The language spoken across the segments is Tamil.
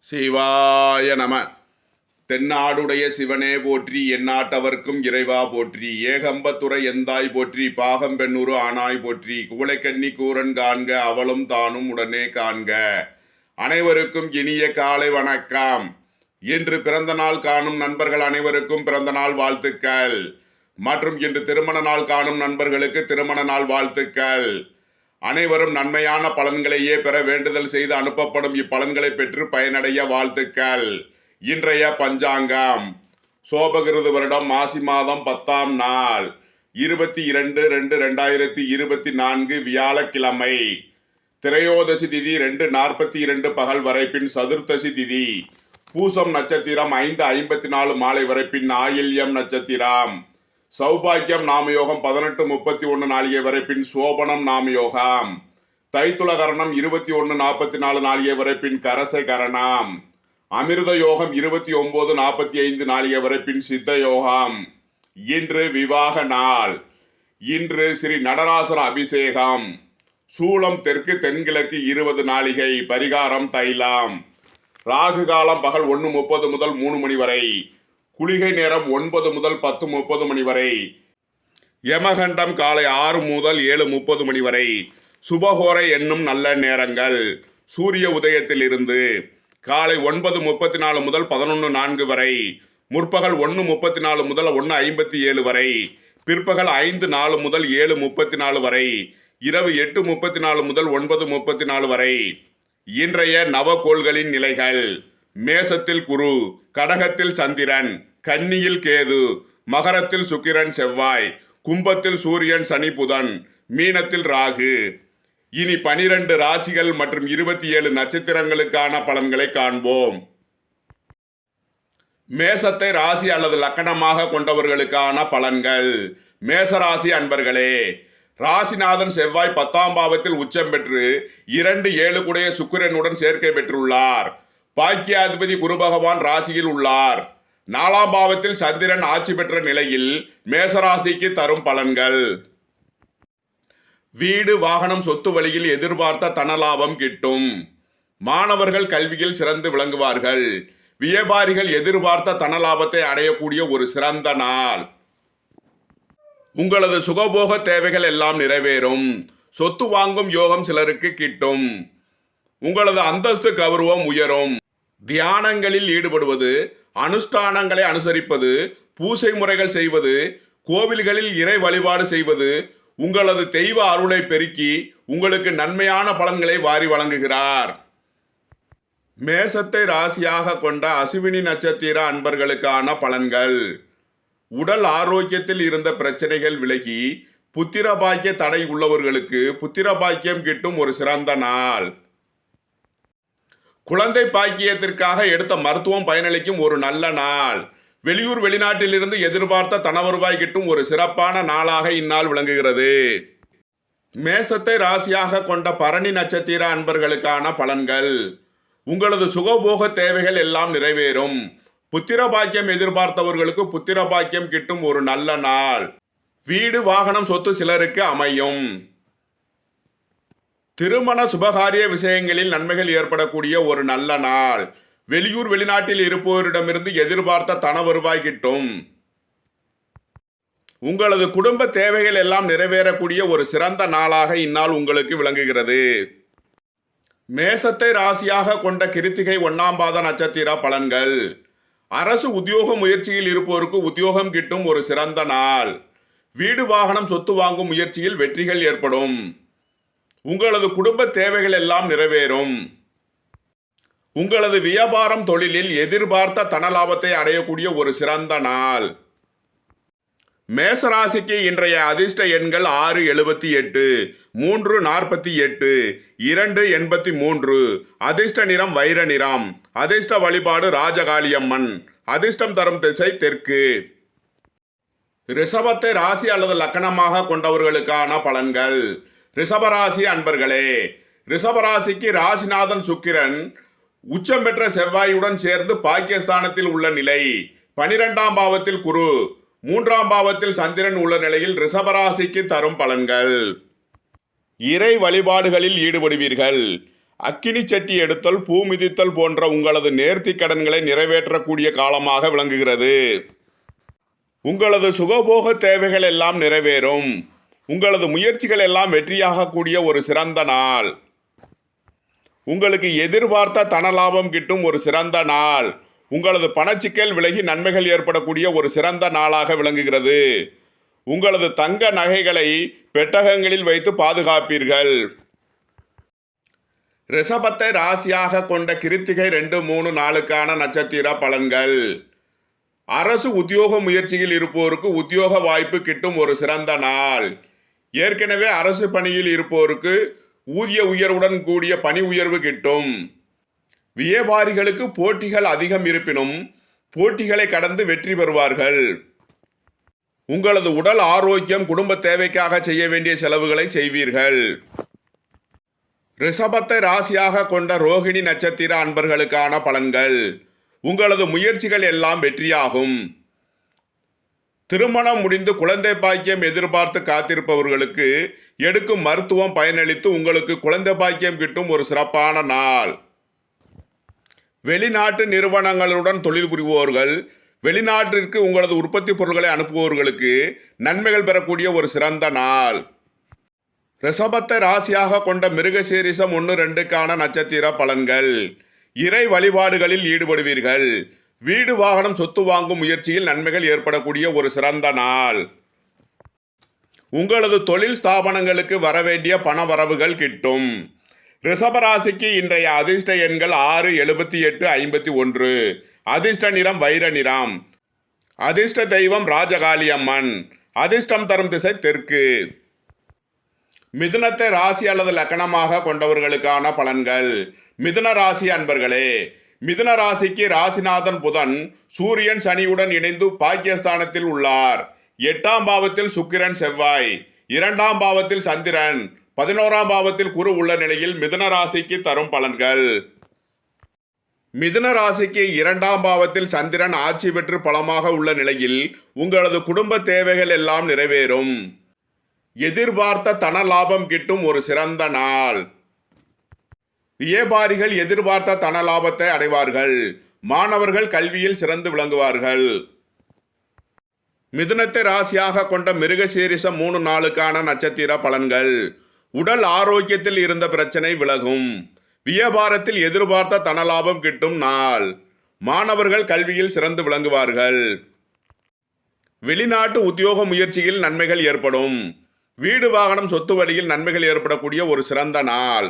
சிவாய நம. தென்னாடுடைய சிவனே போற்றி, எந்நாட்டவர்க்கும் இறைவா போற்றி, ஏகம்பத்துறை எந்தாய் போற்றி, பாகம் பெண்ணூறு ஆனாய் போற்றி, குவளைக்கண்ணி கூரன் காண்க அவளும் தானும் உடனே காண்க. அனைவருக்கும் இனிய காலை வணக்கம். இன்று பிறந்த நாள் காணும் நண்பர்கள் அனைவருக்கும் பிறந்த நாள் வாழ்த்துக்கள். மற்றும் இன்று திருமண நாள் காணும் நண்பர்களுக்கு திருமண நாள் வாழ்த்துக்கள். அனைவரும் நன்மையான பலன்களையே பெற வேண்டுதல் செய்து அனுப்பப்படும் இப்பலன்களை பெற்று பயனடைய வாழ்த்துக்கள். இன்றைய பஞ்சாங்கம் சோபகிருது வருடம் மாசி மாதம் 10ஆம் நாள் 22/2/2024 வியாழக்கிழமை. திரையோதசி திதி 2:42 பகல் வரை, பின் சதுர்த்தசி திதி. பூசம் நட்சத்திரம் 5:54 மாலை வரை, பின் ஆயில்யம் நட்சத்திரம். சௌபாக்கியம் நாமயோகம் 18:31 நாளிகை வரை, பின் சோபனம் நாமயோகம். தைத்துல கரணம் 21:44 நாளிகை வரை, பின் கரசை கரணம். அமிர்த யோகம் 29:45 நாளிகை வரை, பின் சித்த யோகம். இன்று விவாக நாள். இன்று ஸ்ரீ நடராசர அபிஷேகம். சூலம் தெற்கு தென்கிழக்கு 20 நாளிகை. பரிகாரம் தைலம். ராகு காலம் பகல் 1:30 முதல் 3 மணி வரை. குளிகை நேரம் 9 முதல் 10:30 மணி வரை. யமகண்டம் காலை 6 முதல் 7:30 மணி வரை. சுபகோரை என்னும் நல்ல நேரங்கள் சூரிய உதயத்திலிருந்து காலை 9:34 முதல் 11:04 வரை, முற்பகல் 1:34 முதல் 1:57 வரை, பிற்பகல் 5:04 முதல் 7:34 வரை, இரவு 8:34 முதல் 9:34 வரை. இன்றைய நவகோள்களின் நிலைகள்: மேசத்தில் குரு, கடகத்தில் சந்திரன், கன்னியில் கேது, மகரத்தில் சுக்கிரன் செவ்வாய், கும்பத்தில் சூரியன் சனி புதன், மீனத்தில் ராகு. இனி 12 ராசிகள் மற்றும் 27 நட்சத்திரங்களுக்கான பலன்களை காண்போம். மேசத்தை ராசி அல்லது லக்கணமாக கொண்டவர்களுக்கான பலன்கள். மேசராசி அன்பர்களே, ராசிநாதன் செவ்வாய் 10ஆம் பாவத்தில் உச்சம் பெற்று 2-7 கூடிய சுக்கிரனுடன் சேர்க்கை பெற்றுள்ளார். பாக்கியாதிபதி குரு பகவான் ராசியில் உள்ளார். 4ஆம் பாவத்தில் சந்திரன் ஆட்சி பெற்ற நிலையில் மேசராசிக்கு தரும் பலன்கள்: வீடு வாகனம் சொத்து வழியில் எதிர்பார்த்த தனலாபம் கிட்டும். மாணவர்கள் கல்வியில் சிறந்து விளங்குவார்கள். வியாபாரிகள் எதிர்பார்த்த தனலாபத்தை அடையக்கூடிய ஒரு சிறந்த நாள். உங்களது சுகபோக தேவைகள் எல்லாம் நிறைவேறும். சொத்து வாங்கும் யோகம் சிலருக்கு கிட்டும். உங்களது அந்தஸ்து கௌரவம் உயரும். தியானங்களில் ஈடுபடுவது, அனுஷ்டானங்களை அனுசரிப்பது, பூசை முறைகள் செய்வது, கோவில்களில் இறை வழிபாடு செய்வது உங்களது தெய்வ அருளை பெருக்கி உங்களுக்கு நன்மையான பலன்களை வாரி வழங்குகிறார். மேசத்தை ராசியாக கொண்ட அசுவினி நட்சத்திர அன்பர்களுக்கான பலன்கள். உடல் ஆரோக்கியத்தில் இருந்த பிரச்சனைகள் விலகி புத்திர பாக்கிய தடை உள்ளவர்களுக்கு புத்திர பாக்கியம் கிட்டும் ஒரு சிறந்த நாள். குழந்தை பாக்கியத்திற்காக எடுத்த மருத்துவம் பயனளிக்கும் ஒரு நல்ல நாள். வெளியூர் வெளிநாட்டிலிருந்து எதிர்பார்த்த தனவருவாய் கிட்டும் ஒரு சிறப்பான நாளாக இந்நாள் விளங்குகிறது. மேசத்தை ராசியாக கொண்ட பரணி நட்சத்திர அன்பர்களுக்கான பலன்கள். உங்களது சுகபோக தேவைகள் எல்லாம் நிறைவேறும். புத்திர பாக்கியம் எதிர்பார்த்தவர்களுக்கு புத்திர பாக்கியம் கிட்டும் ஒரு நல்ல நாள். வீடு வாகனம் சொத்து சிலருக்கு அமையும். திருமண சுபகாரிய விஷயங்களில் நன்மைகள் ஏற்படக்கூடிய ஒரு நல்ல நாள். வெளியூர் வெளிநாட்டில் இருப்பவரிடமிருந்து எதிர்பார்த்த தன வருவாய் கிட்டும். உங்களது குடும்ப தேவைகள் எல்லாம் நிறைவேறக்கூடிய ஒரு சிறந்த நாளாக இந்நாள் உங்களுக்கு விளங்குகிறது. மேசத்தை ராசியாக கொண்ட கிருத்திகை 1ஆம் பாத நட்சத்திர பலன்கள். அரசு உத்தியோக முயற்சியில் இருப்போருக்கு உத்தியோகம் கிட்டும் ஒரு சிறந்த நாள். வீடு வாகனம் சொத்து வாங்கும் முயற்சியில் வெற்றிகள் ஏற்படும். உங்களது குடும்ப தேவைகள் எல்லாம் நிறைவேறும். உங்களது வியாபாரம் தொழிலில் எதிர்பார்த்த தனலாபத்தை அடையக்கூடிய ஒரு சிறந்த நாள். மேசராசிக்கு இன்றைய அதிர்ஷ்ட எண்கள் 678, 348, 283. அதிர்ஷ்ட நிறம் வைர நிறம். அதிர்ஷ்ட வழிபாடு ராஜகாளியம்மன். அதிர்ஷ்டம் தரும் திசை தெற்கு. ரிஷபத்தை ராசி அல்லது லக்கணமாக கொண்டவர்களுக்கான பலன்கள். ரிஷபராசி அன்பர்களே, ரிஷபராசிக்கு ராசிநாதன் சுக்கிரன் உச்சம் பெற்ற செவ்வாயுடன் சேர்ந்து பாக்கியஸ்தானத்தில் உள்ள நிலை. 12ஆம் பாவத்தில் குரு, 3ஆம் பாவத்தில் சந்திரன் உள்ள நிலையில் ரிஷபராசிக்கு தரும் பலன்கள். இறை வழிபாடுகளில் ஈடுபடுவீர்கள். அக்கினி சட்டி எடுத்தல், பூ மிதித்தல் போன்ற உங்களது நேர்த்திக் கடன்களை நிறைவேற்றக்கூடிய காலமாக விளங்குகிறது. உங்களது சுகபோக தேவைகள் எல்லாம் நிறைவேறும். உங்களது முயற்சிகள் எல்லாம் வெற்றியாகக்கூடிய ஒரு சிறந்த நாள். உங்களுக்கு எதிர்பார்த்த தனலாபம் கிட்டும் ஒரு சிறந்த நாள். உங்களது பணச்சிக்கல் விலகி நன்மைகள் ஏற்படக்கூடிய ஒரு சிறந்த நாளாக விளங்குகிறது. உங்களது தங்க நகைகளை பெட்டகங்களில் வைத்து பாதுகாப்பீர்கள். ரிஷபத்தை ராசியாக கொண்ட கிருத்திகை 2, 3 நாளுக்கான நட்சத்திர பலன்கள். அரசு உத்தியோக முயற்சியில் இருப்போருக்கு உத்தியோக வாய்ப்பு கிட்டும் ஒரு சிறந்த நாள். ஏற்கனவே அரசு பணியில் இருப்போருக்கு ஊதிய உயர்வுடன் கூடிய பணி உயர்வு கிட்டும். வியாபாரிகளுக்கு போட்டிகள் அதிகம் இருப்பினும் போட்டிகளை கடந்து வெற்றி பெறுவார்கள். உங்களது உடல் ஆரோக்கியம், குடும்ப தேவைக்காக செய்ய வேண்டிய செலவுகளை செய்வீர்கள். ரிஷபத்தை ராசியாக கொண்ட ரோகிணி நட்சத்திர அன்பர்களுக்கான பலன்கள். உங்களது முயற்சிகள் எல்லாம் வெற்றியாகும். திருமணம் முடிந்து குழந்தை பாக்கியம் எதிர்பார்த்து காத்திருப்பவர்களுக்கு எடுக்கும் மருத்துவம் பயனளித்து உங்களுக்கு குழந்தை பாக்கியம் கிட்டும் ஒரு சிறப்பான நாள். வெளிநாட்டு நிறுவனங்களுடன் தொழில் புரிவோர்கள், வெளிநாட்டிற்கு உங்களது உற்பத்தி பொருட்களை அனுப்புபவர்களுக்கு நன்மைகள் பெறக்கூடிய ஒரு சிறந்த நாள். ரிஷபத்தை ராசியாக கொண்ட மிருகசீரிஷம் 1, 2க்கான நட்சத்திர பலன்கள். இறை வழிபாடுகளில் ஈடுபடுவீர்கள். வீடு வாகனம் சொத்து வாங்கும் முயற்சியில் நன்மைகள் ஏற்படக்கூடிய ஒரு சிறந்த நாள். உங்களது தொழில் ஸ்தாபனங்களுக்கு வரவேண்டிய பண வரவுகள் கிட்டும். ரிஷபராசிக்கு இன்றைய அதிர்ஷ்ட எண்கள் 6, 78, 51. அதிர்ஷ்ட நிறம் வைர நிறம். அதிர்ஷ்ட தெய்வம் ராஜகாளி அம்மன். அதிர்ஷ்டம் தரும் திசை தெற்கு. மிதுனத்தை ராசி அல்லது லக்கணமாக கொண்டவர்களுக்கான பலன்கள். மிதுன ராசி அன்பர்களே, மிதுன ராசிக்கு ராசிநாதன் புதன் சூரியன் சனியுடன் இணைந்து பாக்கியஸ்தானத்தில் உள்ளார். 8ஆம் பாவத்தில் சுக்கிரன் செவ்வாய், 2ஆம் பாவத்தில் சந்திரன், 11ஆம் பாவத்தில் குரு உள்ள நிலையில் மிதுன ராசிக்கு தரும் பலன்கள். மிதுன ராசிக்கு 2ஆம் பாவத்தில் சந்திரன் ஆட்சி பெற்று பலமாக உள்ள நிலையில் உங்களது குடும்ப தேவைகள் எல்லாம் நிறைவேறும். எதிர்பார்த்த தன லாபம் கிட்டும் ஒரு சிறந்த நாள். வியாபாரிகள் எதிர்பார்த்த தன லாபத்தை அடைவார்கள். மாணவர்கள் கல்வியில் சிறந்து விளங்குவார்கள். மிதுனத்தை ராசியாக கொண்ட மிருகசீரிஷம் 3 நாளுக்கான நட்சத்திர பலன்கள். உடல் ஆரோக்கியத்தில் இருந்த பிரச்சனை விலகும். வியாபாரத்தில் எதிர்பார்த்த தன லாபம் கிட்டும் நாள். மாணவர்கள் கல்வியில் சிறந்து விளங்குவார்கள். வெளிநாட்டு உத்தியோக முயற்சியில் நன்மைகள் ஏற்படும். வீடு வாகனம் சொத்து வழியில் நன்மைகள் ஏற்படக்கூடிய ஒரு சிறந்த நாள்.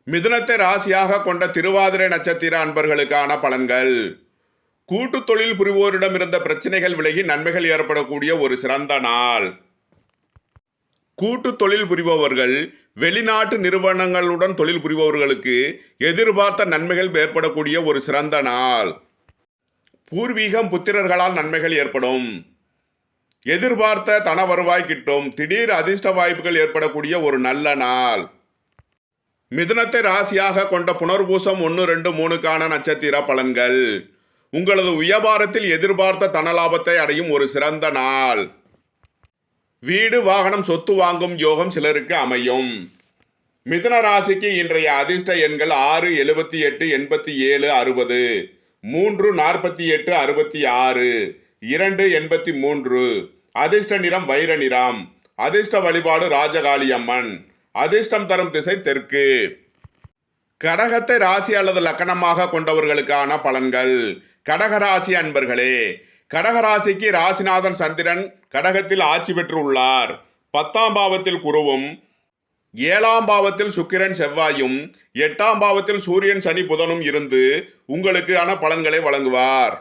மிதுனத்தை ராசியாக கொண்ட திருவாதிரை நட்சத்திர அன்பர்களுக்கான பலன்கள். கூட்டு தொழில் புரிவோரிடம் இருந்த பிரச்சனைகள் விலகி நன்மைகள் ஏற்படக்கூடிய ஒரு சிறந்த நாள். கூட்டு தொழில் புரிபவர்கள், வெளிநாட்டு நிறுவனங்களுடன் தொழில் புரிபவர்களுக்கு எதிர்பார்த்த நன்மைகள் ஏற்படக்கூடிய ஒரு சிறந்த நாள். பூர்வீகம் புத்திரர்களால் நன்மைகள் ஏற்படும். எதிர்பார்த்த தன வருவாய் கிட்டும். திடீர் அதிர்ஷ்ட வாய்ப்புகள் ஏற்படக்கூடிய ஒரு நல்ல நாள். மிதுனத்தை ராசியாக கொண்ட புனர்பூசம் 1, 2, 3க்கான நட்சத்திர பலன்கள். உங்களது வியாபாரத்தில் எதிர்பார்த்த தன லாபத்தை அடையும் ஒரு சிறந்த நாள். வீடு வாகனம் சொத்து வாங்கும் யோகம் சிலருக்கு அமையும். மிதுன ராசிக்கு இன்றைய அதிர்ஷ்ட எண்கள் 6, 78, 87, 60, 3, 48, 66, 2, 83. அதிர்ஷ்ட நிறம் வைர நிறம். அதிர்ஷ்ட வழிபாடு ராஜகாளி அம்மன். அதிர்ஷ்டம் தரும் திசை தெற்கு. கடகத்தை ராசி அல்லது லக்கணமாக கொண்டவர்களுக்கான பலன்கள். கடகராசி அன்பர்களே, கடகராசிக்கு ராசிநாதன் சந்திரன் கடகத்தில் ஆட்சி பெற்று உள்ளார். 10ஆம் பாவத்தில் குருவும், 7ஆம் பாவத்தில் சுக்கிரன் செவ்வாயும், 8ஆம் பாவத்தில் சூரியன் சனி புதனும் இருந்து உங்களுக்கான பலன்களை வழங்குவார்.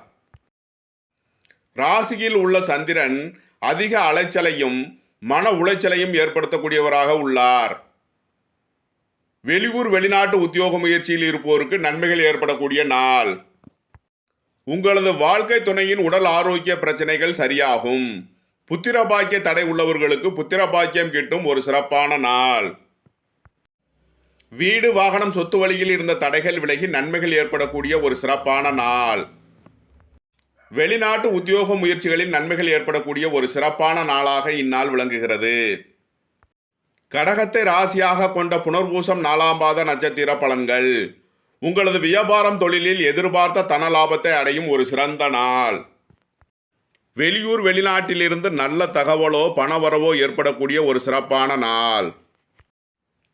ராசியில் உள்ள சந்திரன் அதிக அலைச்சலையும் மன உளைச்சலையும் ஏற்படுத்தக்கூடியவராக உள்ளார். வெளியூர் வெளிநாட்டு உத்தியோக முயற்சியில் இருப்போருக்கு நன்மைகள் ஏற்படக்கூடிய நாள். உங்களது வாழ்க்கை துணையின் உடல் ஆரோக்கிய பிரச்சனைகள் சரியாகும். புத்திர பாக்கிய தடை உள்ளவர்களுக்கு புத்திர பாக்கியம் கிட்டும் ஒரு சிறப்பான நாள். வீடு வாகனம் சொத்து வழியில் இருந்த தடைகள் விலகி நன்மைகள் ஏற்படக்கூடிய ஒரு சிறப்பான நாள். வெளிநாட்டு உத்தியோக முயற்சிகளில் நன்மைகள் ஏற்படக்கூடிய ஒரு சிறப்பான நாளாக இந்நாள் விளங்குகிறது. கடகத்தை ராசியாக கொண்ட புனர்பூசம் 4ஆம் பாத நட்சத்திர பலன்கள். உங்களது வியாபாரம் தொழிலில் எதிர்பார்த்த தன லாபத்தை அடையும் ஒரு சிறந்த நாள். வெளியூர் வெளிநாட்டிலிருந்து நல்ல தகவலோ பணவரவோ ஏற்படக்கூடிய ஒரு சிறப்பான நாள்.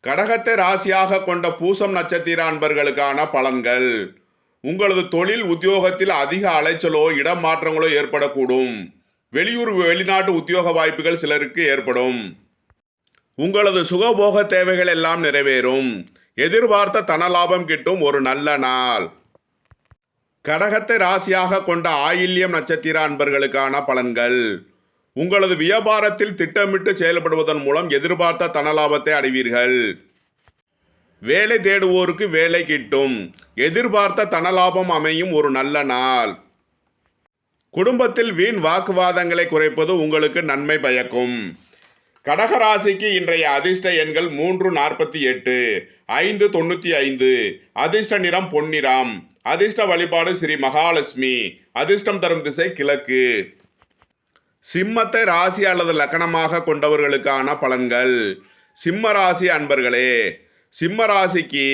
கடகத்தை ராசியாக கொண்ட பூசம் நட்சத்திர அன்பர்களுக்கான பலன்கள். உங்களது தொழில் உத்தியோகத்தில் அதிக அலைச்சலோ இடமாற்றங்களோ ஏற்படக்கூடும். வெளியூர் வெளிநாட்டு உத்தியோக வாய்ப்புகள் சிலருக்கு ஏற்படும். உங்களது சுகபோக தேவைகள் எல்லாம் நிறைவேறும். எதிர்பார்த்த தன லாபம் கிட்டும் ஒரு நல்ல நாள். கடகத்தை ராசியாக கொண்ட ஆயில்யம் நட்சத்திர அன்பர்களுக்கான பலன்கள். உங்களது வியாபாரத்தில் திட்டமிட்டு செயல்படுவதன் மூலம் எதிர்பார்த்த தன லாபத்தை அடைவீர்கள். வேலை தேடுவோருக்கு வேலை கிட்டும். எதிர்பார்த்த தன லாபம் அமையும் ஒரு நல்ல நாள். குடும்பத்தில் வீண் வாக்குவாதங்களை குறைப்பது உங்களுக்கு நன்மை பயக்கும். கடகராசிக்கு இன்றைய அதிர்ஷ்ட எண்கள் 348, 595. அதிர்ஷ்ட நிறம் பொன்னிறம். அதிர்ஷ்ட வழிபாடு ஸ்ரீ மகாலட்சுமி. அதிர்ஷ்டம் தரும் திசை கிழக்கு. சிம்மத்தை ராசி அல்லது லக்கணமாக கொண்டவர்களுக்கான பலன்கள். சிம்ம ராசி அன்பர்களே, சிம்ம ராசிக்கு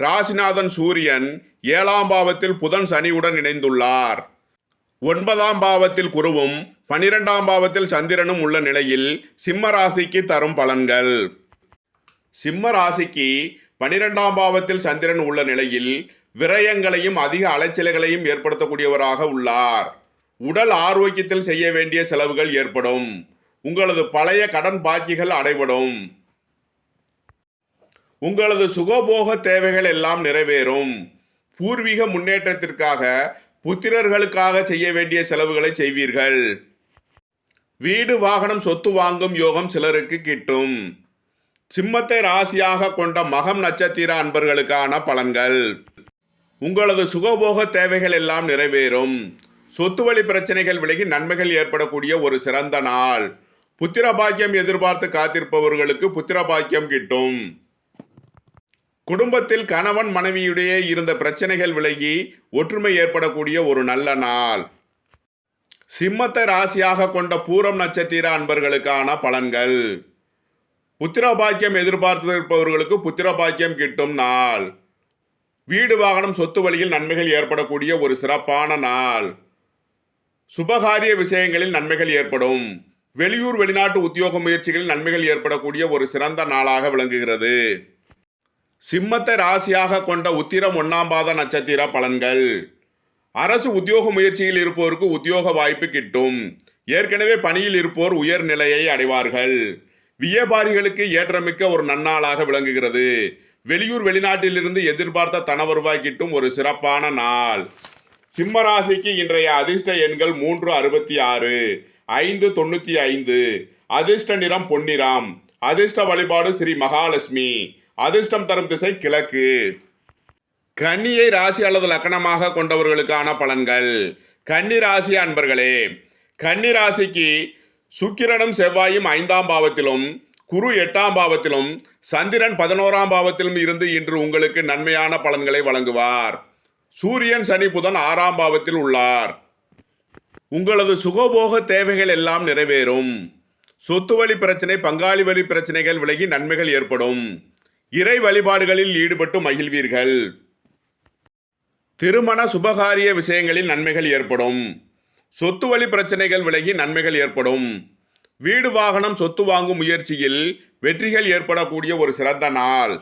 ராசிநாதன் சூரியன் 7ஆம் பாவத்தில் புதன் சனியுடன் இணைந்துள்ளார். 9ஆம் பாவத்தில் குருவும் 12ஆம் பாவத்தில் சந்திரனும் உள்ள நிலையில் சிம்ம ராசிக்கு தரும் பலன்கள். சிம்ம ராசிக்கு 12ஆம் பாவத்தில் சந்திரன் உள்ள நிலையில் விரயங்களையும் அதிக அலைச்சல்களையும் ஏற்படுத்தக்கூடியவராக உள்ளார். உடல் ஆரோக்கியத்தில் செய்ய வேண்டிய செலவுகள் ஏற்படும். உங்களது பழைய கடன் பாக்கிகள் அடைபடும். உங்களது சுகபோக தேவைகள் எல்லாம் நிறைவேறும். பூர்வீக முன்னேற்றத்திற்காக புத்திரர்களுக்காக செய்ய வேண்டிய செலவுகளை செய்வீர்கள். வீடு வாகனம் சொத்து வாங்கும் யோகம் சிலருக்கு கிட்டும். சிம்மத்தை ராசியாக கொண்ட மகம் நட்சத்திர அன்பர்களுக்கான பலன்கள். உங்களது சுகபோக தேவைகள் எல்லாம் நிறைவேறும். சொத்து வழி பிரச்சனைகள் விலகி நன்மைகள் ஏற்படக்கூடிய ஒரு சிறந்த நாள். புத்திர பாக்கியம் எதிர்பார்த்து காத்திருப்பவர்களுக்கு புத்திர பாக்கியம் கிட்டும். குடும்பத்தில் கணவன் மனைவியுடைய இருந்த பிரச்சனைகள் விலகி ஒற்றுமை ஏற்படக்கூடிய ஒரு நல்ல நாள். சிம்மத்தை ராசியாக கொண்ட பூரம் நட்சத்திர அன்பர்களுக்கான பலன்கள். புத்திர பாக்கியம் எதிர்பார்த்திருப்பவர்களுக்கு புத்திர பாக்கியம் கிட்டும் நாள். வீடு வாகனம் சொத்து வழியில் நன்மைகள் ஏற்படக்கூடிய ஒரு சிறப்பான நாள். சுபகாரிய விஷயங்களில் நன்மைகள் ஏற்படும். வெளியூர் வெளிநாட்டு உத்தியோக முயற்சிகளில் நன்மைகள் ஏற்படக்கூடிய ஒரு சிறந்த நாளாக விளங்குகிறது. சிம்மத்தை ராசியாக கொண்ட உத்திரம் 1ஆம் பாத நட்சத்திர பலன்கள். அரசு உத்தியோக முயற்சியில் இருப்போருக்கு உத்தியோக வாய்ப்பு கிட்டும். ஏற்கனவே பணியில் இருப்போர் உயர் நிலையை அடைவார்கள். வியாபாரிகளுக்கு ஏற்றமிக்க ஒரு நன்னாளாக விளங்குகிறது. வெளியூர் வெளிநாட்டிலிருந்து எதிர்பார்த்த தன வருவாய் கிட்டும் ஒரு சிறப்பான நாள். சிம்ம ராசிக்கு இன்றைய அதிர்ஷ்ட எண்கள் 366, 595. அதிர்ஷ்ட நிறம் பொன்னிறம். அதிர்ஷ்ட வழிபாடு ஸ்ரீ மகாலட்சுமி. அதிர்ஷ்டம் தரும் திசை கிழக்கு. கன்னியை ராசி அல்லது லக்கணமாக கொண்டவர்களுக்கான பலன்கள். கன்னி ராசி அன்பர்களே, கன்னி ராசிக்கு சுக்கிரனும் செவ்வாயும் 5ஆம் பாவத்திலும் குரு 8ஆம் பாவத்திலும் சந்திரன் 11ஆம் பாவத்திலும் இருந்து இன்று உங்களுக்கு நன்மையான பலன்களை வழங்குவார். சூரியன் சனி புதன் 6ஆம் பாவத்தில் உள்ளார். உங்களது சுகபோக தேவைகள் எல்லாம் நிறைவேறும். சொத்து வழி பிரச்சனை பங்காளி வழி பிரச்சனைகள் விலகி நன்மைகள் ஏற்படும். இறை வழிபாடுகளில் ஈடுபட்டு மகிழ்வீர்கள். திருமண சுபகாரிய விஷயங்களில் நன்மைகள் ஏற்படும். சொத்து வழி பிரச்சனைகள் விலகி நன்மைகள் ஏற்படும். வீடு வாகனம் சொத்து வாங்கும் முயற்சியில் வெற்றிகள் ஏற்படக்கூடிய ஒரு சிறந்த நாள்.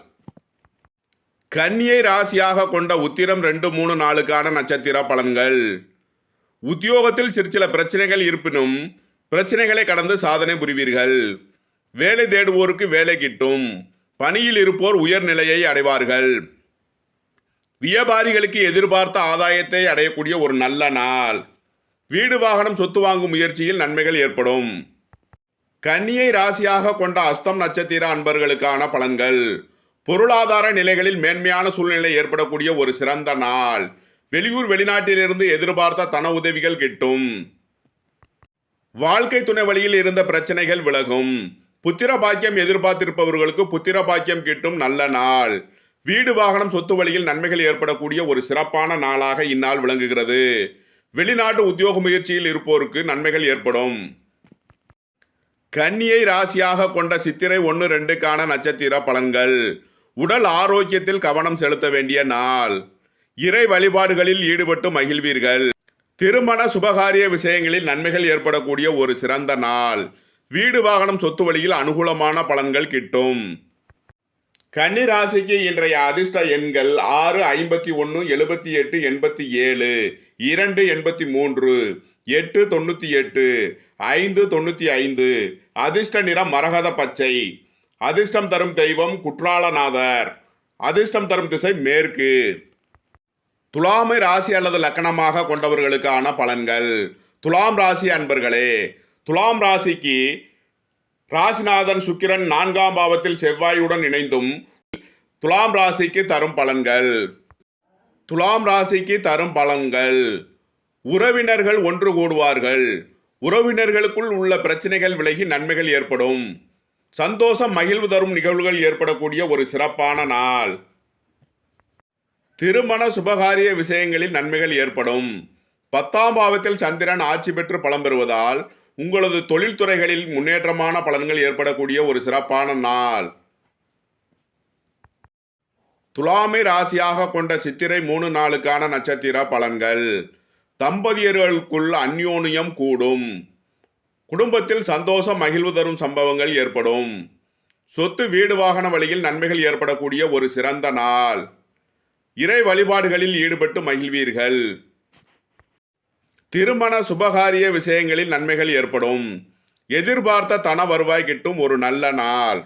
கன்னியை ராசியாக கொண்ட உத்திரம் 2, 3, 4க்கான நட்சத்திர பலன்கள். உத்தியோகத்தில் சிற்சில பிரச்சனைகள் இருப்பினும் பிரச்சனைகளை கடந்து சாதனை புரிவீர்கள். வேலை தேடுவோருக்கு வேலை கிட்டும். பணியில் இருப்போர் உயர்நிலையை அடைவார்கள். வியாபாரிகளுக்கு எதிர்பார்த்த ஆதாயத்தை அடையக்கூடிய ஒரு நல்ல நாள். வீடு வாகனம் சொத்து வாங்கும் முயற்சியில் நன்மைகள் ஏற்படும். கன்னியை ராசியாக கொண்ட அஸ்தம் நட்சத்திர அன்பர்களுக்கான பலன்கள். பொருளாதார நிலைகளில் மேன்மையான சூழ்நிலை ஏற்படக்கூடிய ஒரு சிறந்த நாள். வெளியூர் வெளிநாட்டிலிருந்து எதிர்பார்த்த தன உதவிகள் கிட்டும். வாழ்க்கை துணை வழியில் இருந்த பிரச்சனைகள் விலகும். புத்திர பாக்கியம் எதிர்பார்த்திருப்பவர்களுக்கு புத்திர பாக்கியம் கிட்டும் நல்ல நாள். வீடு வாகனம் சொத்து வழியில் நன்மைகள் ஏற்படக்கூடிய ஒரு சிறப்பான நாளாக இந்நாள் விளங்குகிறது. வெளிநாட்டு உத்தியோக முயற்சியில் இருப்போருக்கு நன்மைகள் ஏற்படும். கன்னியை ராசியாக கொண்ட சித்திரை 1-2க்கான நட்சத்திர பலன்கள். உடல் ஆரோக்கியத்தில் கவனம் செலுத்த வேண்டிய நாள். இறை வழிபாடுகளில் ஈடுபட்டு மகிழ்வீர்கள். திருமண சுபகாரிய விஷயங்களில் நன்மைகள் ஏற்படக்கூடிய ஒரு சிறந்த நாள். வீடு வாகனம் சொத்து வழியில் அனுகூலமான பலன்கள் கிட்டும். கன்னி ராசிக்கு இன்றைய அதிர்ஷ்ட எண்கள் 6, 51, 78, 87, 2, 83, 8, 98, 5, 95. அதிர்ஷ்ட நிறம் மரகத பச்சை. அதிர்ஷ்டம் தரும் தெய்வம் குற்றாலநாதர். அதிர்ஷ்டம் தரும் திசை மேற்கு. துலாமை ராசி அல்லது லக்கணமாக கொண்டவர்களுக்கான பலன்கள். துலாம் ராசி அன்பர்களே, துலாம் ராசிக்கு ராசிநாதன் சுக்கிரன் 4ஆம் பாவத்தில் செவ்வாயுடன் இணைந்தும் துலாம் ராசிக்கு தரும் பலன்கள். துலாம் ராசிக்கு தரும் பலன்கள். உறவினர்கள் ஒன்று கூடுவார்கள். உறவினர்களுக்குள் உள்ள பிரச்சனைகள் விலகி நன்மைகள் ஏற்படும். சந்தோஷம் மகிழ்வு தரும் நிகழ்வுகள் ஏற்படக்கூடிய ஒரு சிறப்பான நாள். திருமண சுபகாரிய விஷயங்களில் நன்மைகள் ஏற்படும். 10ஆம் பாவத்தில் சந்திரன் ஆட்சி பெற்று பலம் பெறுவதால் உங்களது தொழில்துறைகளில் முன்னேற்றமான பலன்கள் ஏற்படக்கூடிய ஒரு சிறப்பான நாள். துலாமை ராசியாக கொண்ட சித்திரை 3-4க்கான நட்சத்திர பலன்கள். தம்பதியர்களுக்குள் அந்யோன்யம் கூடும். குடும்பத்தில் சந்தோஷம் மகிழ்வு தரும் சம்பவங்கள் ஏற்படும். சொத்து வீடு வாகன வழியில் நன்மைகள் ஏற்படக்கூடிய ஒரு சிறந்த நாள். இறை வழிபாடுகளில் ஈடுபட்டு மகிழ்வீர்கள். திருமண சுபகாரிய விஷயங்களில் நன்மைகள் ஏற்படும். எதிர்பார்த்த தன வருவாய் கிட்டும் ஒரு நல்ல நாள்.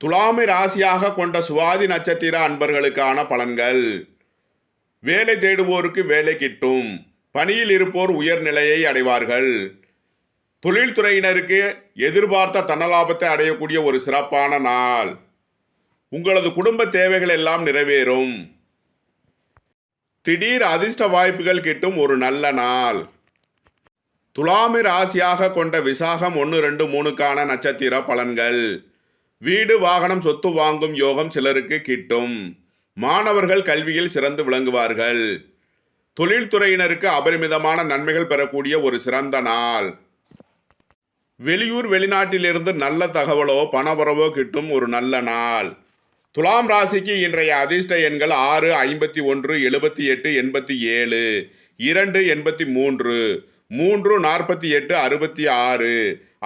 துலாமை ராசியாக கொண்ட சுவாதி நட்சத்திர அன்பர்களுக்கான பலன்கள். வேலை தேடுவோருக்கு வேலை கிட்டும். பணியில் இருப்போர் உயர்நிலையை அடைவார்கள். தொழில்துறையினருக்கு எதிர்பார்த்த தனலாபத்தை அடையக்கூடிய ஒரு சிறப்பான நாள். உங்களது குடும்ப தேவைகள் எல்லாம் நிறைவேறும். திடீர் அதிர்ஷ்ட வாய்ப்புகள் கிட்டும் ஒரு நல்ல நாள். துலாமை ராசியாக கொண்ட விசாகம் 1-2-3க்கான நட்சத்திர பலன்கள். வீடு வாகனம் சொத்து வாங்கும் யோகம் சிலருக்கு கிட்டும். மாணவர்கள் கல்வியில் சிறந்து விளங்குவார்கள். தொழில்துறையினருக்கு அபரிமிதமான நன்மைகள் பெறக்கூடிய ஒரு சிறந்த நாள். வெளியூர் வெளிநாட்டிலிருந்து நல்ல தகவலோ பணவரவோ கிட்டும் ஒரு நல்ல நாள். துலாம் ராசிக்கு இன்றைய அதிர்ஷ்ட எண்கள் 6, 51, 78, 87, 2, 83, 3, 48, 66.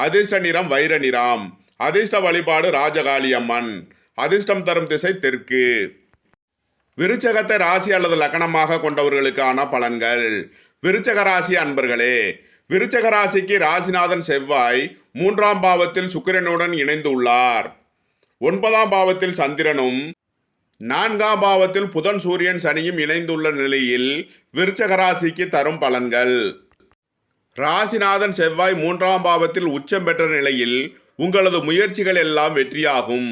அதிர்ஷ்ட நிறம் வைர நிறம். அதிர்ஷ்ட வழிபாடு ராஜகாளி அம்மன். அதிர்ஷ்டம் தரும் திசை தெற்கு. விருச்சகத்தை ராசி அல்லது லக்கணமாக கொண்டவர்களுக்கான பலன்கள். விருச்சக ராசி அன்பர்களே, விருச்சக ராசிக்கு ராசிநாதன் செவ்வாய் 3ஆம் பாவத்தில் சுக்கிரனுடன் இணைந்து உள்ளார். 9ஆம் பாவத்தில் சந்திரனும் 4ஆம் பாவத்தில் புதன் சூரியன் சனியும் இணைந்துள்ள நிலையில் விருச்சக ராசிக்கு தரும் பலன்கள். ராசிநாதன் செவ்வாய் 3ஆம் பாவத்தில் உச்சம் பெற்ற நிலையில் உங்களது முயற்சிகள் எல்லாம் வெற்றியாகும்.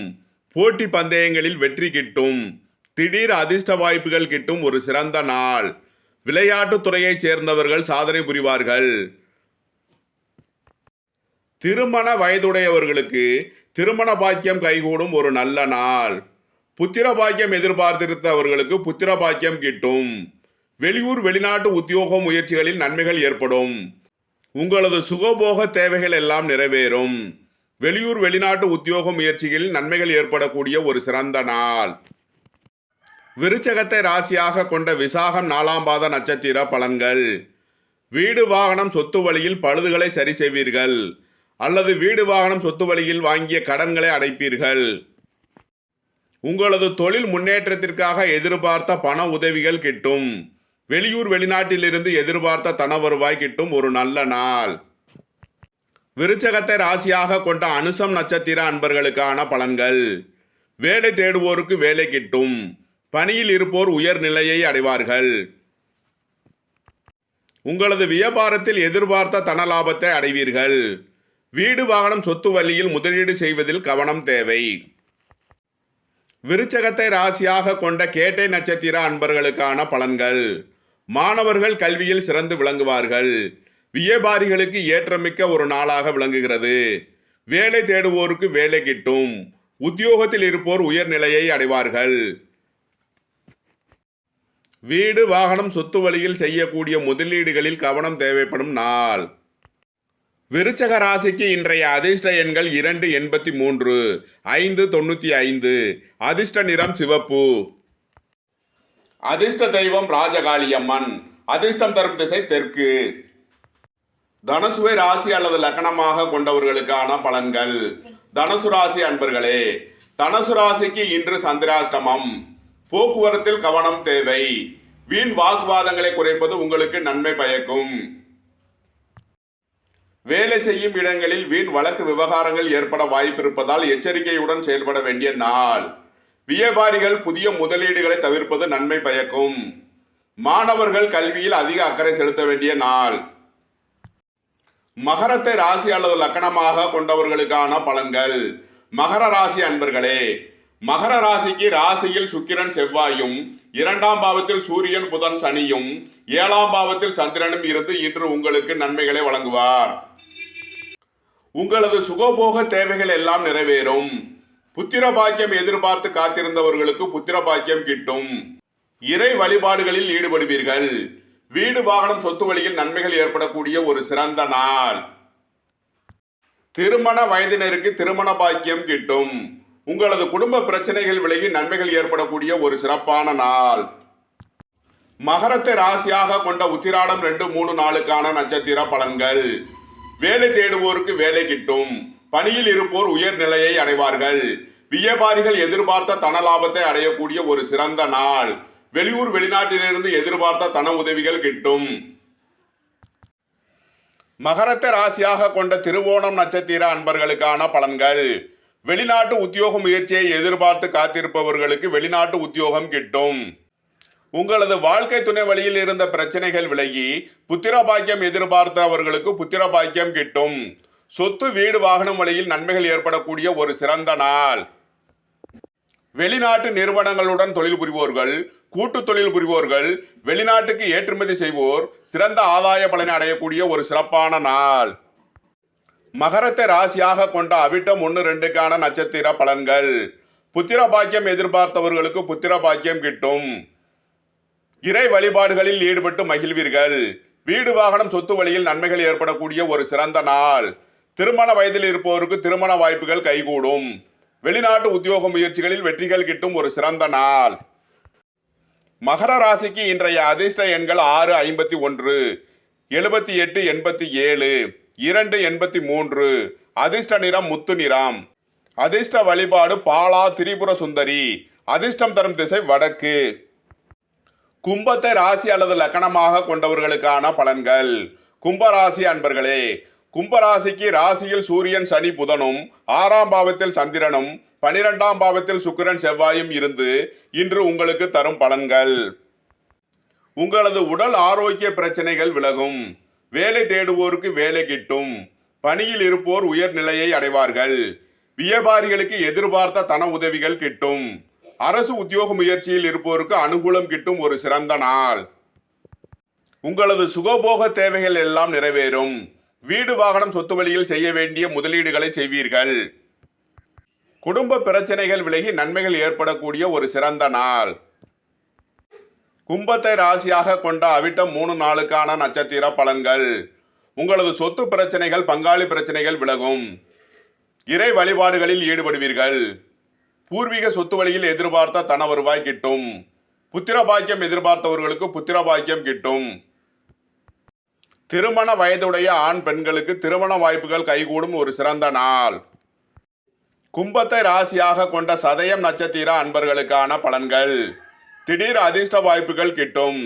போட்டி பந்தயங்களில் வெற்றி கிட்டும். திடீர் அதிர்ஷ்ட வாய்ப்புகள் கிட்டும் ஒரு சிறந்த நாள். விளையாட்டுத் துறையைச் சேர்ந்தவர்கள் சாதனை புரிவார்கள். திருமண வயதுடையவர்களுக்கு திருமண பாக்கியம் கைகூடும் ஒரு நல்ல நாள். புத்திர பாக்கியம் எதிர்பார்த்திருந்தவர்களுக்கு புத்திர பாக்கியம் கிட்டும். வெளியூர் வெளிநாட்டு உத்தியோக முயற்சிகளில் நன்மைகள் ஏற்படும். உங்களது சுகபோக தேவைகள் எல்லாம் நிறைவேறும். வெளியூர் வெளிநாட்டு உத்தியோக முயற்சிகளில் நன்மைகள் ஏற்படக்கூடிய ஒரு சிறந்த நாள். விருச்சகத்தை ராசியாக கொண்ட விசாகம் 4ஆம் பாத நட்சத்திர பலன்கள். வீடு வாகனம் சொத்து வழியில் பழுதுகளை சரி செய்வீர்கள். அல்லது வீடு வாகனம் சொத்து வழியில் வாங்கிய கடன்களை அடைப்பீர்கள். உங்களது தொழில் முன்னேற்றத்திற்காக எதிர்பார்த்த பண உதவிகள் கிட்டும். வெளியூர் வெளிநாட்டிலிருந்து எதிர்பார்த்த தன வருவாய் கிட்டும் ஒரு நல்ல நாள். விருச்சகத்தை ராசியாக கொண்ட அனுசம் நட்சத்திர அன்பர்களுக்கான பலன்கள். வேலை தேடுவோருக்கு வேலை கிட்டும். பணியில் இருப்போர் உயர்நிலையை அடைவார்கள். உங்களது வியாபாரத்தில் எதிர்பார்த்த தன லாபத்தை அடைவீர்கள். வீடு வாகனம் சொத்து வழியில் முதலீடு செய்வதில் கவனம் தேவை. விருச்சகத்தை ராசியாக கொண்ட கேட்டை நட்சத்திர அன்பர்களுக்கான பலன்கள். மாணவர்கள் கல்வியில் சிறந்து விளங்குவார்கள். வியாபாரிகளுக்கு ஏற்றமிக்க ஒரு நாளாக விளங்குகிறது. வேலை தேடுவோருக்கு வேலை கிட்டும். உத்தியோகத்தில் இருப்போர் உயர்நிலையை அடைவார்கள். வீடு வாகனம் சொத்து வழியில் செய்யக்கூடிய முதலீடுகளில் கவனம் தேவைப்படும் நாள். விருச்சக ராசிக்கு இன்றைய அதிர்ஷ்ட எண்கள் 283, 595. அதிர்ஷ்ட நிறம் சிவப்பு. அதிர்ஷ்ட தெய்வம் ராஜகாளியம்மன். அதிர்ஷ்டம் தரும் திசை தெற்கு. தனுசுவை ராசி அல்லது லக்னமாக கொண்டவர்களுக்கான பலன்கள். தனுசு ராசி அன்பர்களே, தனுசு ராசிக்கு இன்று சந்திராஷ்டமம். போக்குவரத்தில் கவனம் தேவை. வீண் வாக்குவாதங்களை குறைப்பது உங்களுக்கு நன்மை பயக்கும். வேலை செய்யும் இடங்களில் வீண் வழக்கு விவகாரங்கள் ஏற்பட வாய்ப்பிருப்பதால் எச்சரிக்கையுடன் செயல்பட வேண்டிய நாள். வியாபாரிகள் புதிய முதலீடுகளை தவிர்ப்பது நன்மை பயக்கும். மாணவர்கள் கல்வியில் அதிக அக்கறை செலுத்த வேண்டிய நாள். மகரத்தை ராசி அல்லது லக்னமாக கொண்டவர்களுக்கான பலன்கள். மகர ராசி அன்பர்களே, மகர ராசிக்கு ராசியில் சுக்கிரன் செவ்வாயும், 2ஆம் பாவத்தில் சூரியன் புதன் சனியும், 7ஆம் பாவத்தில் சந்திரனும் இருந்து இன்று உங்களுக்கு நன்மைகளை வழங்குவார். உங்களது சுகபோக தேவைகள் எல்லாம் நிறைவேறும். புத்திர பாக்கியம் எதிர்பார்த்து காத்திருந்தவர்களுக்கு புத்திர பாக்கியம் கிட்டும். இறை வழிபாடுகளில் ஈடுபடுவீர்கள். வீடு வாகனம் சொத்து வழியில் நன்மைகள் ஏற்படக்கூடிய ஒரு சிறந்த நாள். திருமண வயதினருக்கு திருமண பாக்கியம் கிட்டும். உங்களது குடும்ப பிரச்சனைகள் விலகி நன்மைகள் ஏற்படக்கூடிய ஒரு சிறப்பான நாள். மகரத்தை ராசியாக கொண்ட உத்திராடம் 2, 3 நாளுக்கான நட்சத்திர பலன்கள். வேலை தேடுவோருக்கு வேலை கிட்டும். பணியில் இருப்போர் உயர்நிலையை அடைவார்கள். வியாபாரிகள் எதிர்பார்த்த தன லாபத்தை அடையக்கூடிய ஒரு சிறந்த நாள். வெளியூர் வெளிநாட்டிலிருந்து எதிர்பார்த்த தன உதவிகள் கிட்டும். மகரத்தை ராசியாக கொண்ட திருவோணம் நட்சத்திர அன்பர்களுக்கான பலன்கள். வெளிநாட்டு உத்தியோக முயற்சியை எதிர்பார்த்து காத்திருப்பவர்களுக்கு வெளிநாட்டு உத்தியோகம் கிட்டும். உங்களது வாழ்க்கை துணை வழியில் இருந்த பிரச்சனைகள் விலகி புத்திர பாக்கியம் எதிர்பார்த்தவர்களுக்கு புத்திர பாக்கியம் கிட்டும். சொத்து வீடு வாகனம் வழியில் நன்மைகள் ஏற்படக்கூடிய ஒரு சிறந்த நாள். வெளிநாட்டு நிறுவனங்களுடன் தொழில் புரிவோர்கள், கூட்டு தொழில் புரிவோர்கள், வெளிநாட்டுக்கு ஏற்றுமதி செய்வோர் சிறந்த ஆதாய பலனை அடையக்கூடிய ஒரு சிறப்பான நாள். மகரத்தை ராசியாக கொண்ட அவிட்டம் 1, 2க்கான நட்சத்திர பலன்கள். புத்திர பாக்கியம் எதிர்பார்த்தவர்களுக்கு புத்திர பாக்கியம் கிட்டும். இறை வழிபாடுகளில் ஈடுபட்டு மகிழ்வீர்கள். வீடு வாகனம் சொத்து வழியில் நன்மைகள் ஏற்படக்கூடிய ஒரு சிறந்த நாள். திருமண வயதில் இருப்பவருக்கு திருமண வாய்ப்புகள் கைகூடும். வெளிநாட்டு உத்தியோக முயற்சிகளில் வெற்றிகள் கிட்டும் ஒரு சிறந்த நாள். மகர ராசிக்கு இன்றைய அதிர்ஷ்ட எண்கள் 6, 51, 78, 87, 2, 83. அதிர்ஷ்ட நிறம் முத்து நிறம். அதிர்ஷ்ட வழிபாடு பாலா திரிபுர சுந்தரி. அதிர்ஷ்டம் தரும் திசை வடக்கு. கும்பத்தை ராசி அல்லது லக்னமாக கொண்டவர்களுக்கான பலன்கள். கும்பராசி அன்பர்களே, கும்பராசிக்கு ராசியில் சூரியன் சனி புதனும், 6ஆம் பாவத்தில் சந்திரனும், 12ஆம் பாவத்தில் சுக்கிரன் செவ்வாயும் இருந்து இன்று உங்களுக்கு தரும் பலன்கள். உங்களது உடல் ஆரோக்கிய பிரச்சனைகள் விலகும். வேலை தேடுவோருக்கு வேலை கிட்டும். பணியில் இருப்போர் உயர்நிலையை அடைவார்கள். வியாபாரிகளுக்கு எதிர்பார்த்த தன உதவிகள் கிட்டும். அரசு உத்தியோக முயற்சியில் இருப்போருக்கு அனுகூலம் கிட்டும் ஒரு சிறந்த நாள். உங்களது சுகபோக தேவைகள் எல்லாம் நிறைவேறும். வீடு வாகனம் சொத்து வழியில் செய்ய வேண்டிய முதலீடுகளை செய்வீர்கள். குடும்ப பிரச்சனைகள் விலகி நன்மைகள் ஏற்படக்கூடிய ஒரு சிறந்த நாள். கும்பத்தை ராசியாக கொண்ட அவிட்டம் 3 நாளுக்கான நட்சத்திர பலன்கள். உங்களது சொத்து பிரச்சனைகள் பங்காளி பிரச்சனைகள் விலகும். இறை வழிபாடுகளில் ஈடுபடுவீர்கள். பூர்வீக சொத்து வழியில் எதிர்பார்த்த தன வருவாய் கிட்டும். புத்திர பாக்கியம் எதிர்பார்த்தவர்களுக்கு புத்திர பாக்கியம் கிட்டும். திருமண வயதுடைய ஆண் பெண்களுக்கு திருமண வாய்ப்புகள் கைகூடும் ஒரு சிறந்த நாள். கும்பத்தை ராசியாக கொண்ட சதயம் நட்சத்திர அன்பர்களுக்கான பலன்கள். திடீர் அதிர்ஷ்ட வாய்ப்புகள் கிட்டும்.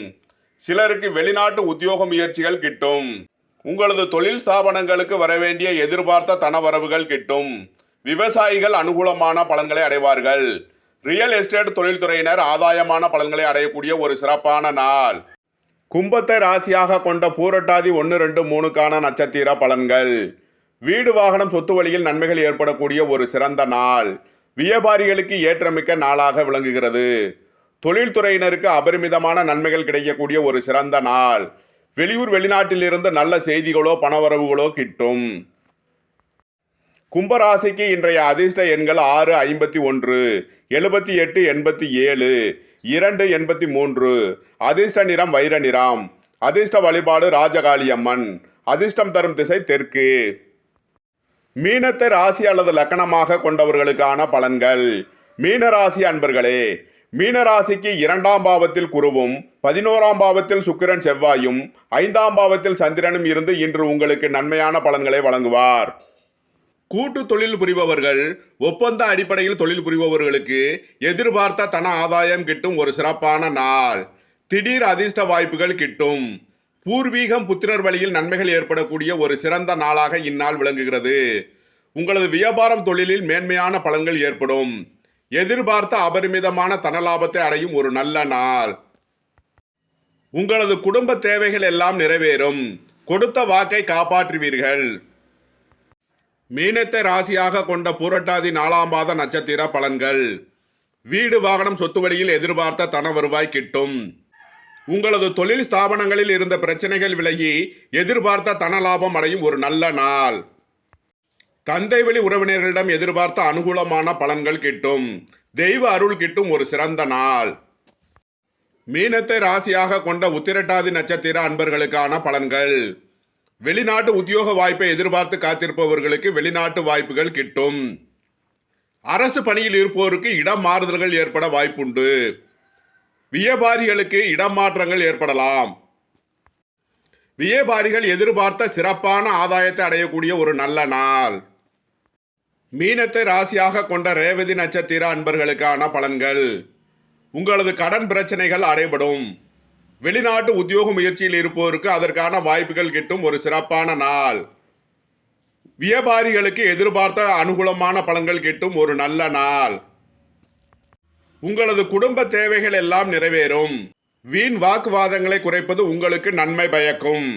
சிலருக்கு வெளிநாட்டு உத்தியோக முயற்சிகள் கிட்டும். உங்களது தொழில் ஸ்தாபனங்களுக்கு வரவேண்டிய எதிர்பார்த்த தனவரவுகள் கிட்டும். விவசாயிகள் அனுகூலமான பலன்களை அடைவார்கள். ரியல் எஸ்டேட் தொழில்துறையினர் ஆதாயமான பலன்களை அடையக்கூடிய ஒரு சிறப்பான நாள். கும்பத்தை ராசியாக கொண்ட பூரட்டாதி 1, 2, 3க்கான நட்சத்திர பலன்கள். வீடு வாகனம் சொத்து வழியில் நன்மைகள் ஏற்படக்கூடிய ஒரு சிறந்த நாள். வியாபாரிகளுக்கு ஏற்றமிக்க நாளாக விளங்குகிறது. தொழில்துறையினருக்கு அபரிமிதமான நன்மைகள் கிடைக்கக்கூடிய ஒரு சிறந்த நாள். வெளியூர் வெளிநாட்டிலிருந்து நல்ல செய்திகளோ பணவரவுகளோ கிட்டும். கும்பராசிக்கு இன்றைய அதிர்ஷ்ட எண்கள் 6, 51, 78, 87, 2, 83. அதிர்ஷ்ட நிறம் வைர நிறம். அதிர்ஷ்ட வழிபாடு ராஜகாளியம்மன். அதிர்ஷ்டம் தரும் திசை தெற்கு. மீனத்தை ராசி அல்லது லக்கணமாக கொண்டவர்களுக்கான பலன்கள். மீனராசி அன்பர்களே, மீனராசிக்கு 2ஆம் பாவத்தில் குருவும் 11ஆம் பாவத்தில் சுக்கிரன் செவ்வாயும் 5ஆம் பாவத்தில் சந்திரனும் இருந்து இன்று உங்களுக்கு நன்மையான பலன்களை வழங்குவார். கூட்டு தொழில் புரிபவர்கள், ஒப்பந்த அடிப்படையில் தொழில் புரிபவர்களுக்கு எதிர்பார்த்த தன ஆதாயம் கிட்டும் ஒரு சிறப்பான நாள். திடீர் அதிர்ஷ்ட வாய்ப்புகள் கிட்டும். பூர்வீகம் புத்திரர் வழியில் நன்மைகள் ஏற்படக்கூடிய ஒரு சிறந்த நாளாக இந்நாள் விளங்குகிறது. உங்களது வியாபாரம் தொழிலில் மேன்மையான பலன்கள் ஏற்படும். எதிர்பார்த்த அபரிமிதமான தனலாபத்தை அடையும் ஒரு நல்ல நாள். உங்களது குடும்ப தேவைகள் எல்லாம் நிறைவேறும். கொடுத்த வாக்கை காப்பாற்றுவீர்கள். மீனத்தை ராசியாக கொண்ட பூரட்டாதி 4ஆம் பாத நட்சத்திர பலன்கள். வீடு வாகனம் சொத்து வழியில் எதிர்பார்த்த தன வருவாய் கிட்டும். உங்களது தொழில் ஸ்தாபனங்களில் இருந்த பிரச்சனைகள் விலகி எதிர்பார்த்த தன லாபம் அடையும் ஒரு நல்ல நாள். தந்தை வழி உறவினர்களிடம் எதிர்பார்த்த அனுகூலமான பலன்கள் கிட்டும். தெய்வ அருள் கிட்டும் ஒரு சிறந்த நாள். மீனத்தை ராசியாக கொண்ட உத்திரட்டாதி நட்சத்திர அன்பர்களுக்கான பலன்கள். வெளிநாட்டு உத்தியோக வாய்ப்பை எதிர்பார்த்து காத்திருப்பவர்களுக்கு வெளிநாட்டு வாய்ப்புகள் கிட்டும். அரசு பணியில் இருப்போருக்கு இடம் மாறுதல்கள் ஏற்பட வாய்ப்புண்டு. வியாபாரிகளுக்கு இடமாற்றங்கள் ஏற்படலாம். வியாபாரிகள் எதிர்பார்த்த சிறப்பான ஆதாயத்தை அடையக்கூடிய ஒரு நல்ல நாள். மீனத்தை ராசியாக கொண்ட ரேவதி நட்சத்திர அன்பர்களுக்கான பலன்கள். உங்களது கடன் பிரச்சனைகள் அடைபடும். வெளிநாட்டு உத்தியோக முயற்சியில் இருப்போருக்கு அதற்கான வாய்ப்புகள் கிட்டும் ஒரு சிறப்பான நாள். வியாபாரிகளுக்கு எதிர்பார்த்த அனுகூலமான பலன்கள் கிட்டும் ஒரு நல்ல நாள். உங்களது குடும்ப தேவைகள் எல்லாம் நிறைவேறும். வீண் வாக்குவாதங்களை குறைப்பது உங்களுக்கு நன்மை பயக்கும்.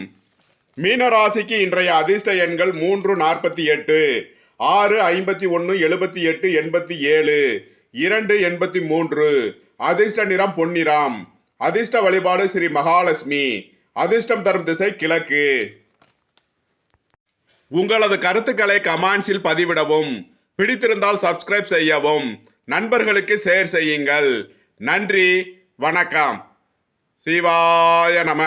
மீனராசிக்கு இன்றைய அதிர்ஷ்ட எண்கள் 3, 48, 6, 51, 78, 87, 2, 83. அதிர்ஷ்ட நிறம் பொன்னிறம். அதிர்ஷ்ட வழிபாடு ஸ்ரீ மகாலட்சுமி. அதிர்ஷ்டம் தரும் திசை கிழக்கு. உங்களது கருத்துக்களை கமெண்ட்ஸில் பதிவிடவும். பிடித்திருந்தால் சப்ஸ்கிரைப் செய்யவும். நண்பர்களுக்கு ஷேர் செய்யுங்கள். நன்றி, வணக்கம். சிவாய நம.